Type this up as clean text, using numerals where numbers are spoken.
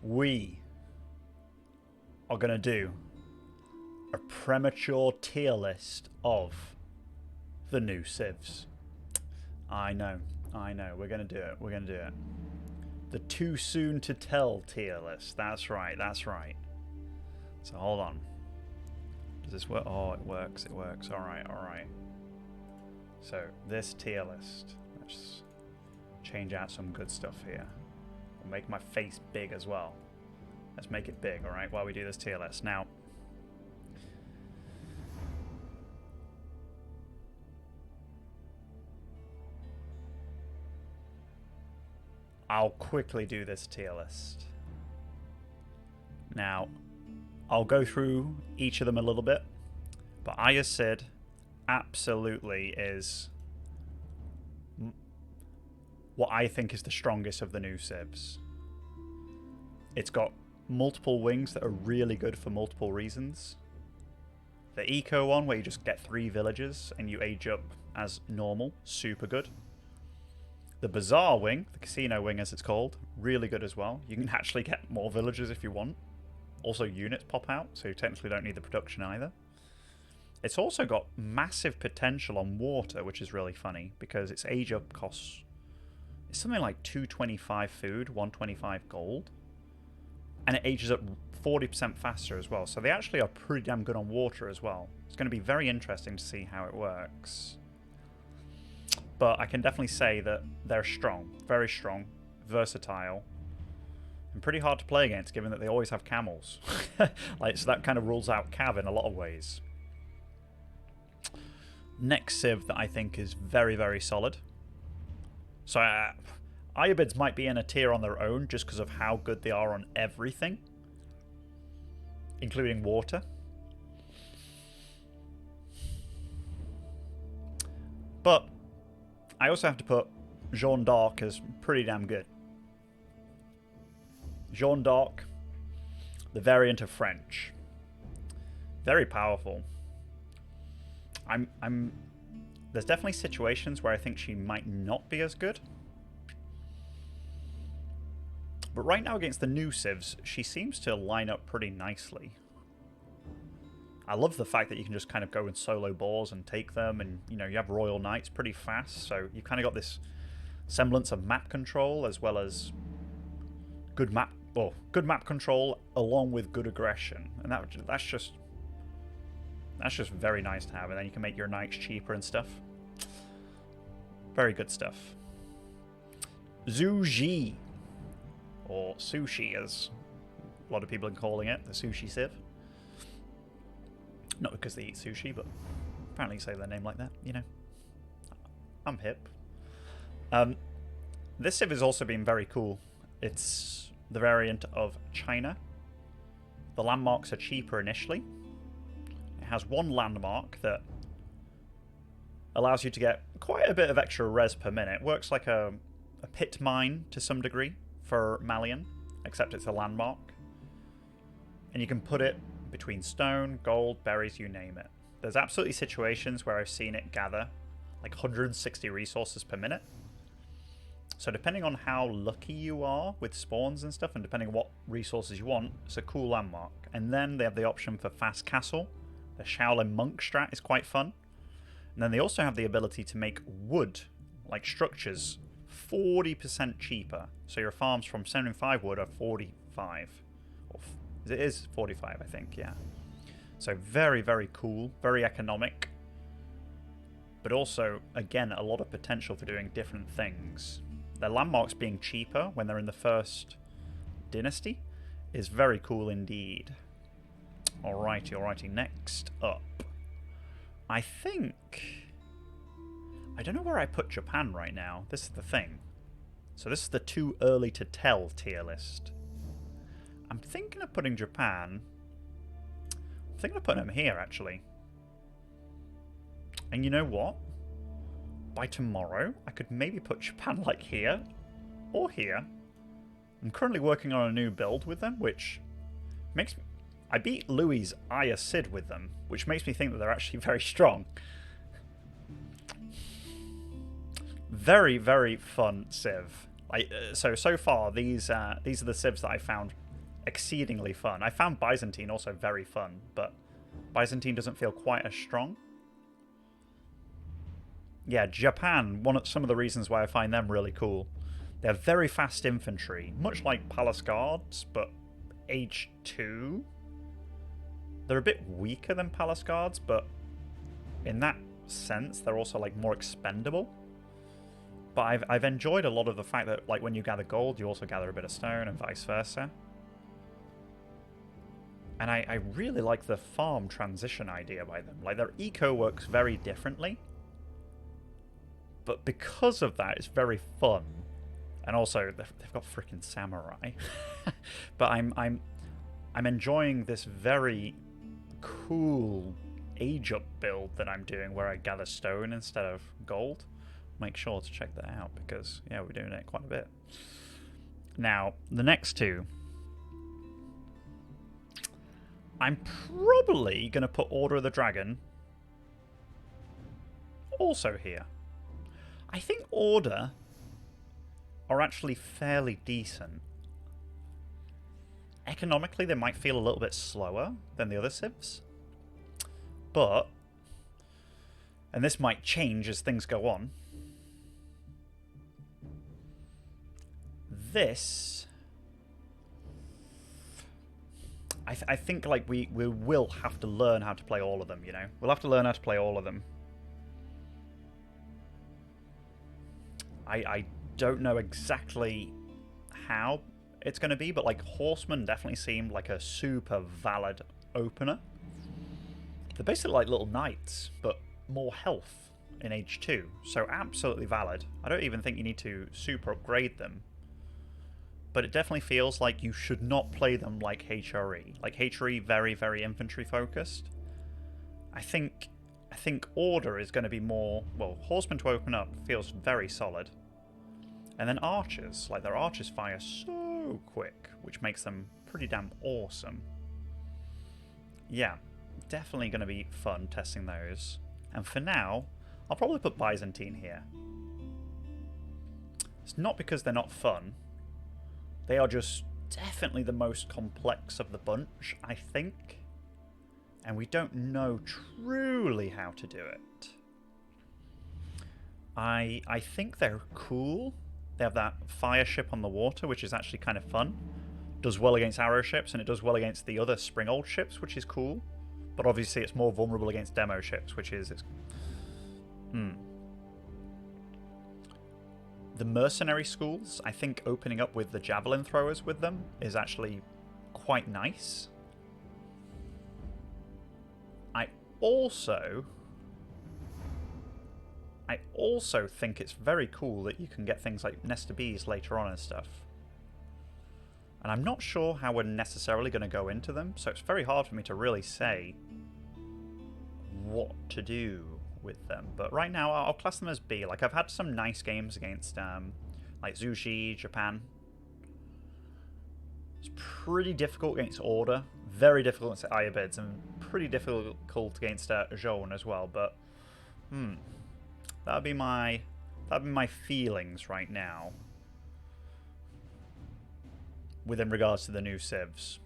we are going to do a premature tier list of the new Civs. I know. We're going to do it. We're going to do it. The too soon to tell tier list. That's right. So hold on. Does this work? Oh, it works. All right. So this tier list. Let's change out some good stuff here. We'll make my face big as well. Let's make it big, all right, while we do this tier list. Now, I'll quickly do this tier list. Now, I'll go through each of them a little bit, but Aya Sid absolutely is what I think is the strongest of the new Civs. It's got multiple wings that are really good for multiple reasons. The eco one, where you just get 3 villages and you age up as normal, super good. The Bazaar wing, the casino wing as it's called, really good as well. You can actually get more villagers if you want. Also units pop out, so you technically don't need the production either. It's also got massive potential on water, which is really funny, because its age up costs... It's something like 225 food, 125 gold. And it ages up 40% faster as well. So they actually are pretty damn good on water as well. It's going to be very interesting to see how it works. But I can definitely say that they're strong. Very strong. Versatile. And pretty hard to play against, given that they always have camels. So that kind of rules out Cav in a lot of ways. Next Civ that I think is very, very solid. So Ayabids might be in a tier on their own just because of how good they are on everything, including water. But I also have to put Jeanne d'Arc as pretty damn good. Jeanne d'Arc, the variant of French. Very powerful. There's definitely situations where I think she might not be as good. But right now against the new Civs, she seems to line up pretty nicely. I love the fact that you can just kind of go in solo boars and take them, and you have Royal Knights pretty fast, so you've kind of got this semblance of map control as well as good map control along with good aggression, and that's just very nice to have. And then you can make your knights cheaper and stuff. Very good stuff. Zhu Ji, or Sushi as a lot of people are calling it, the Sushi Civ. Not because they eat sushi, but apparently say their name like that, I'm hip. This Civ has also been very cool. It's the variant of China. The landmarks are cheaper initially. It has one landmark that allows you to get quite a bit of extra res per minute. Works like a pit mine to some degree for Malian, except it's a landmark. And you can put it between stone, gold, berries, you name it. There's absolutely situations where I've seen it gather like 160 resources per minute. So depending on how lucky you are with spawns and stuff, and depending on what resources you want, it's a cool landmark. And then they have the option for fast castle. The Shaolin monk strat is quite fun. And then they also have the ability to make wood, like structures, 40% cheaper. So your farms from 75 wood are 45. It is 45, I think, yeah. So very, very cool, very economic. But also, again, a lot of potential for doing different things. Their landmarks being cheaper when they're in the first dynasty is very cool indeed. Alrighty. Next up, I think... I don't know where I put Japan right now. This is the thing. So this is the too early to tell tier list. I'm thinking of putting Japan... I'm thinking of putting them here, actually. And you know what? By tomorrow, I could maybe put Japan like here, or here. I'm currently working on a new build with them, which makes me... I beat Louis' Aya Sid with them, which makes me think that they're actually very strong. Very, very fun Civ. So far, these are the Civs that I found exceedingly fun. I found Byzantine also very fun, but Byzantine doesn't feel quite as strong. Yeah, Japan, some of the reasons why I find them really cool. They're very fast infantry, much like Palace Guards, but age 2. They're a bit weaker than Palace Guards, but in that sense, they're also like more expendable. But I've enjoyed a lot of the fact that like when you gather gold, you also gather a bit of stone and vice versa. And I really like the farm transition idea by them. Like their eco works very differently. But because of that, it's very fun. And also, they've got freaking samurai. But I'm enjoying this very cool age-up build that I'm doing where I gather stone instead of gold. Make sure to check that out because, yeah, we're doing it quite a bit. Now, the next two. I'm probably going to put Order of the Dragon also here. I think Order are actually fairly decent. Economically, they might feel a little bit slower than the other civs. But, and this might change as things go on, this, I think like we will have to learn how to play all of them, you know? We'll have to learn how to play all of them. I don't know exactly how it's going to be, but like Horsemen definitely seemed like a super valid opener. They're basically like little knights, but more health in age 2, so absolutely valid. I don't even think you need to super upgrade them, but it definitely feels like you should not play them like HRE. Like HRE, very, very infantry focused. I think Order is going to be more, well, Horsemen to open up feels very solid. And then Archers, like their Archers fire so quick, which makes them pretty damn awesome. Yeah, definitely going to be fun testing those. And for now, I'll probably put Byzantine here. It's not because they're not fun. They are just definitely the most complex of the bunch, I think. And we don't know truly how to do it. I think they're cool. They have that fire ship on the water, which is actually kind of fun. Does well against arrow ships, and it does well against the other Springold ships, which is cool. But obviously it's more vulnerable against demo ships, which is... The mercenary schools, I think opening up with the javelin throwers with them is actually quite nice. I also think it's very cool that you can get things like Nesta Bees later on and stuff. And I'm not sure how we're necessarily going to go into them, so it's very hard for me to really say what to do with them. But right now, I'll class them as B. Like, I've had some nice games against, like, Zushi, Japan. It's pretty difficult against Order. Very difficult against Ayabids, and pretty difficult against Zhone as well. But, that'd be my feelings right now within regards to the new civs.